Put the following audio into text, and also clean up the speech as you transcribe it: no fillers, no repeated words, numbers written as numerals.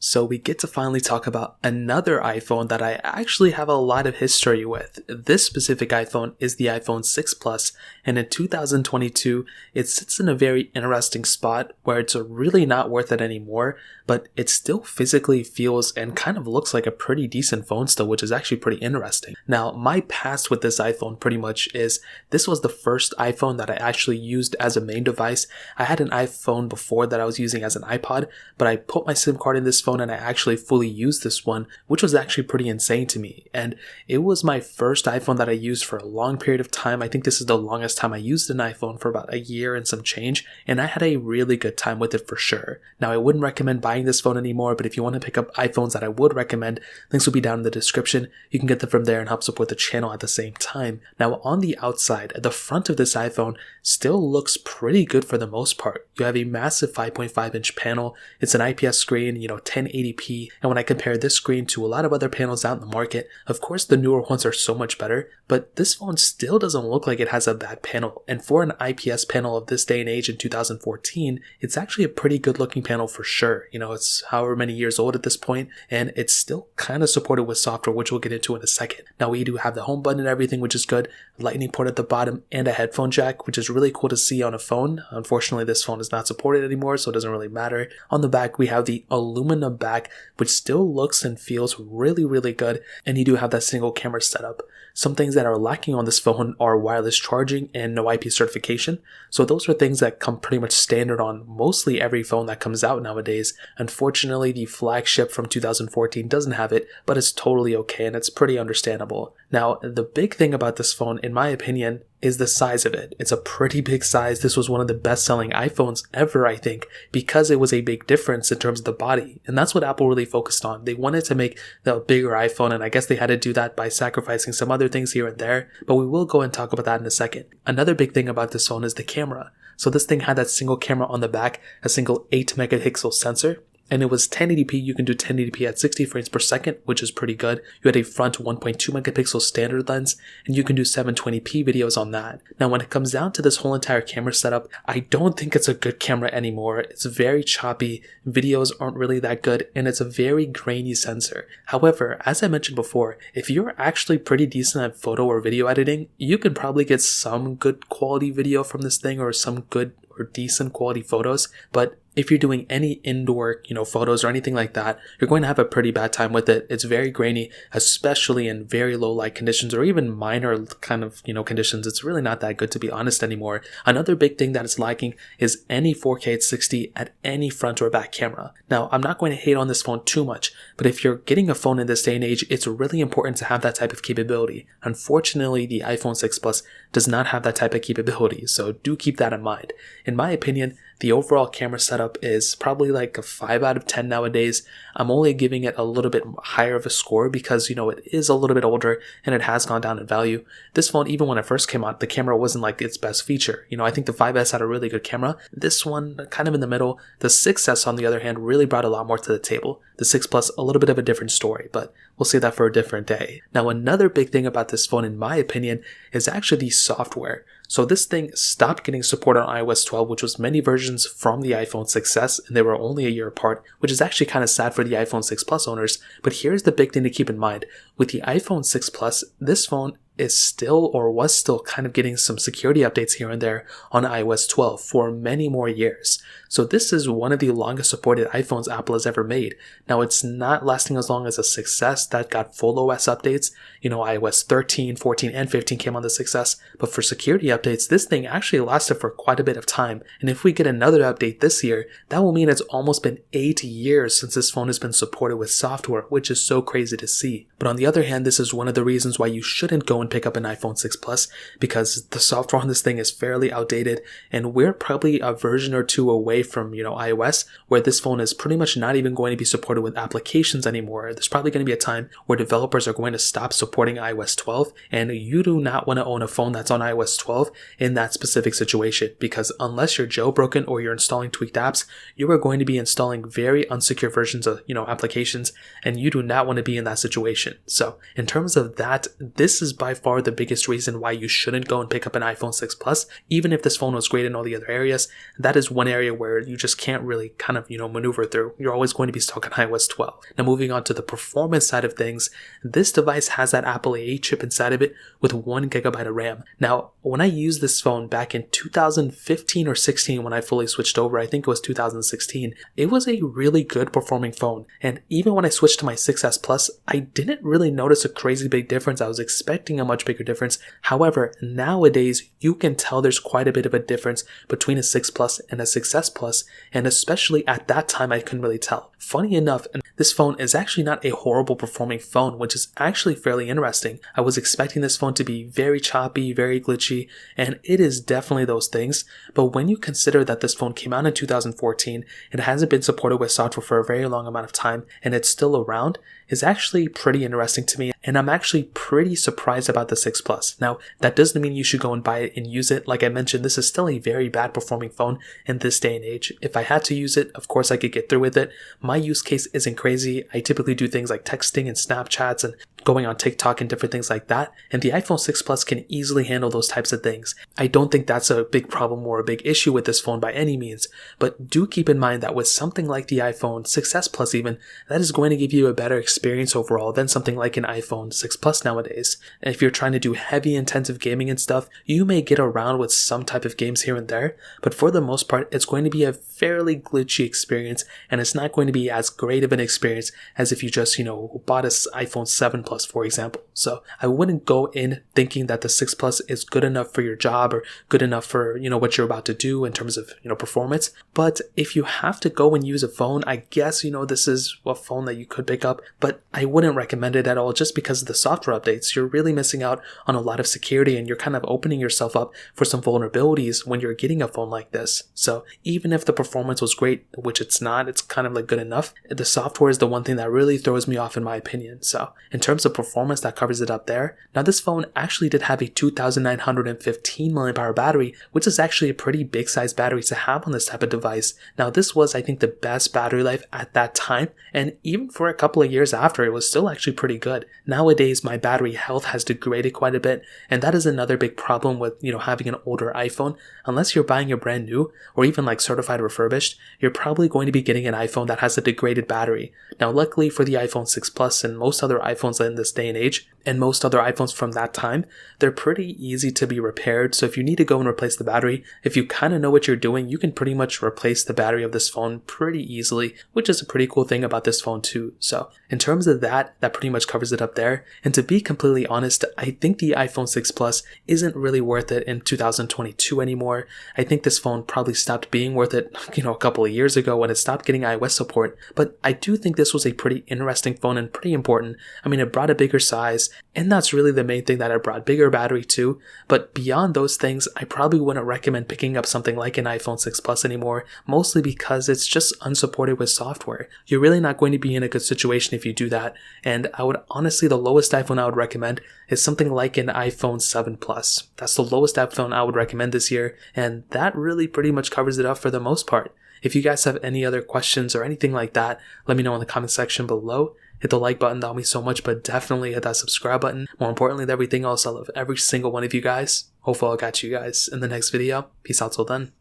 So we get to finally talk about another iPhone that I actually have a lot of history with. This specific iPhone is the iPhone 6 Plus, and in 2022, it sits in a very interesting spot where it's really not worth it anymore, but it still physically feels and kind of looks like a pretty decent phone still, which is actually pretty interesting. Now, my past with this iPhone pretty much is this was the first iPhone that I actually used as a main device. I had an iPhone before that I was using as an iPod, but I put my SIM card in this phone and I actually fully used this one, which was actually pretty insane to me. And it was my first iPhone that I used for a long period of time. I think this is the longest time I used an iPhone, for about a year and some change, and I had a really good time with it for sure. Now, I wouldn't recommend buying this phone anymore, but if you want to pick up iPhones that I would recommend, links will be down in the description. You can get them from there and help support the channel at the same time. Now, on the outside, the front of this iPhone still looks pretty good for the most part. You have a massive 5.5-inch panel. It's an IPS screen, 1080p. And when I compare this screen to a lot of other panels out in the market, of course the newer ones are so much better, but this phone still doesn't look like it has a bad panel. And for an IPS panel of this day and age in 2014, it's actually a pretty good looking panel for sure. It's however many years old at this point, and it's still kind of supported with software, which we'll get into in a second. Now, we do have the home button and everything, which is good, lightning port at the bottom, and a headphone jack, which is really cool to see on a phone. Unfortunately, this phone is not supported anymore, so it doesn't really matter. On the back, we have the aluminum back, which still looks and feels really, really good, and you do have that single camera setup. Some things that are lacking on this phone are wireless charging and no IP certification, so those are things that come pretty much standard on mostly every phone that comes out nowadays. Unfortunately, the flagship from 2014 doesn't have it, but it's totally okay and it's pretty understandable. Now, the big thing about this phone, in my opinion, is the size of it. It's a pretty big size. This was one of the best-selling iPhones ever, I think, because it was a big difference in terms of the body. And that's what Apple really focused on. They wanted to make the bigger iPhone, and I guess they had to do that by sacrificing some other things here and there, but we will go and talk about that in a second. Another big thing about this phone is the camera. So this thing had that single camera on the back, a single 8 megapixel sensor, and it was 1080p. You can do 1080p at 60 frames per second, which is pretty good. You had a front 1.2 megapixel standard lens, and you can do 720p videos on that. Now, when it comes down to this whole entire camera setup, I don't think it's a good camera anymore. It's very choppy, videos aren't really that good, and it's a very grainy sensor. However, as I mentioned before, if you're actually pretty decent at photo or video editing, you can probably get some good quality video from this thing, or some good or decent quality photos, but if you're doing any indoor, photos or anything like that, you're going to have a pretty bad time with it. It's very grainy, especially in very low light conditions or even minor kind of, conditions. It's really not that good, to be honest, anymore. Another big thing that is lacking is any 4K at 60 at any front or back camera. Now, I'm not going to hate on this phone too much, but if you're getting a phone in this day and age, it's really important to have that type of capability. Unfortunately, the iPhone 6 Plus does not have that type of capability, so do keep that in mind. In my opinion, the overall camera setup is probably like a 5 out of 10 nowadays. I'm only giving it a little bit higher of a score because, it is a little bit older and it has gone down in value. This phone, even when it first came out, the camera wasn't like its best feature. I think the 5S had a really good camera. This one, kind of in the middle. The 6S, on the other hand, really brought a lot more to the table. The 6 Plus, a little bit of a different story, but we'll save that for a different day. Now, another big thing about this phone, in my opinion, is actually the software. So this thing stopped getting support on iOS 12, which was many versions from the iPhone 6S, and they were only a year apart, which is actually kind of sad for the iPhone 6 Plus owners. But here's the big thing to keep in mind. With the iPhone 6 Plus, this phone is still, or was still, kind of getting some security updates here and there on iOS 12 for many more years. So this is one of the longest supported iPhones Apple has ever made. Now, it's not lasting as long as a 6S that got full OS updates. iOS 13, 14, and 15 came on the 6S, but for security updates, this thing actually lasted for quite a bit of time. And if we get another update this year, that will mean it's almost been 8 years since this phone has been supported with software, which is so crazy to see. But on the other hand, this is one of the reasons why you shouldn't go and pick up an iPhone 6 Plus, because the software on this thing is fairly outdated, and we're probably a version or two away from, iOS, where this phone is pretty much not even going to be supported with applications anymore. There's probably going to be a time where developers are going to stop supporting iOS 12, and you do not want to own a phone that's on iOS 12 in that specific situation, because unless you're jailbroken or you're installing tweaked apps, you are going to be installing very unsecure versions of, applications, and you do not want to be in that situation. So in terms of that, this is by far the biggest reason why you shouldn't go and pick up an iPhone 6 Plus, even if this phone was great in all the other areas. That is one area where you just can't really kind of, maneuver through. You're always going to be stuck on iOS 12. Now moving on to the performance side of things, this device has that Apple A8 chip inside of it with 1GB of RAM. Now, when I used this phone back in 2015 or 16 when I fully switched over, I think it was 2016, it was a really good performing phone. And even when I switched to my 6S Plus, I didn't really notice a crazy big difference. I was expecting a much bigger difference. However, nowadays, you can tell there's quite a bit of a difference between a 6 Plus and a 6S Plus, and especially at that time, I couldn't really tell. Funny enough, this phone is actually not a horrible performing phone, which is actually fairly interesting. I was expecting this phone to be very choppy, very glitchy, and it is definitely those things. But when you consider that this phone came out in 2014, it hasn't been supported with software for a very long amount of time, and it's still around, is actually pretty interesting to me, and I'm actually pretty surprised about the 6 Plus. Now, that doesn't mean you should go and buy it and use it. Like I mentioned, this is still a very bad performing phone in this day and age. If I had to use it, of course I could get through with it. My use case isn't crazy. I typically do things like texting and Snapchats and going on TikTok and different things like that, and the iPhone 6 Plus can easily handle those types of things. I don't think that's a big problem or a big issue with this phone by any means, but do keep in mind that with something like the iPhone 6S Plus even, that is going to give you a better experience overall than something like an iPhone 6 Plus nowadays. And if you're trying to do heavy intensive gaming and stuff, you may get around with some type of games here and there, but for the most part, it's going to be a fairly glitchy experience, and it's not going to be as great of an experience as if you just, bought an iPhone 7 Plus, for example. So I wouldn't go in thinking that the 6 Plus is good enough for your job or good enough for, what you're about to do in terms of, performance. But if you have to go and use a phone, I guess, this is a phone that you could pick up, but I wouldn't recommend it at all just because of the software updates. You're really missing out on a lot of security, and you're kind of opening yourself up for some vulnerabilities when you're getting a phone like this. So even if the performance was great, which it's not, it's kind of like good enough, the software is the one thing that really throws me off in my opinion. So in terms of performance, that covers it up there. Now this phone actually did have a 2915 mAh battery, which is actually a pretty big size battery to have on this type of device. Now this was, I think, the best battery life at that time, and even for a couple of years after, it was still actually pretty good. Nowadays, my battery health has degraded quite a bit, and that is another big problem with, having an older iPhone. Unless you're buying a brand new or even like certified refurbished, you're probably going to be getting an iPhone that has a degraded battery. Now luckily for the iPhone 6 Plus and most other iPhones in this day and age, and most other iPhones from that time, they're pretty easy to be repaired. So if you need to go and replace the battery, if you kind of know what you're doing, you can pretty much replace the battery of this phone pretty easily, which is a pretty cool thing about this phone too. So in terms of that pretty much covers it up there. And to be completely honest, I think the iPhone 6 Plus isn't really worth it in 2022 anymore. I think this phone probably stopped being worth it, a couple of years ago when it stopped getting iOS support. But I do think this was a pretty interesting phone and pretty important. I mean, it brought a bigger size, and that's really the main thing that it brought, bigger battery too. But beyond those things, I probably wouldn't recommend picking up something like an iPhone 6 Plus anymore, mostly because it's just unsupported with software. You're really not going to be in a good situation if you do that, and I would honestly, the lowest iPhone I would recommend is something like an iPhone 7 Plus. That's the lowest iPhone I would recommend this year, and that really pretty much covers it up for the most part. If you guys have any other questions or anything like that, let me know in the comment section below. Hit the like button, that would mean so much, but definitely hit that subscribe button. More importantly than everything else, I love every single one of you guys. Hopefully I'll catch you guys in the next video. Peace out till then.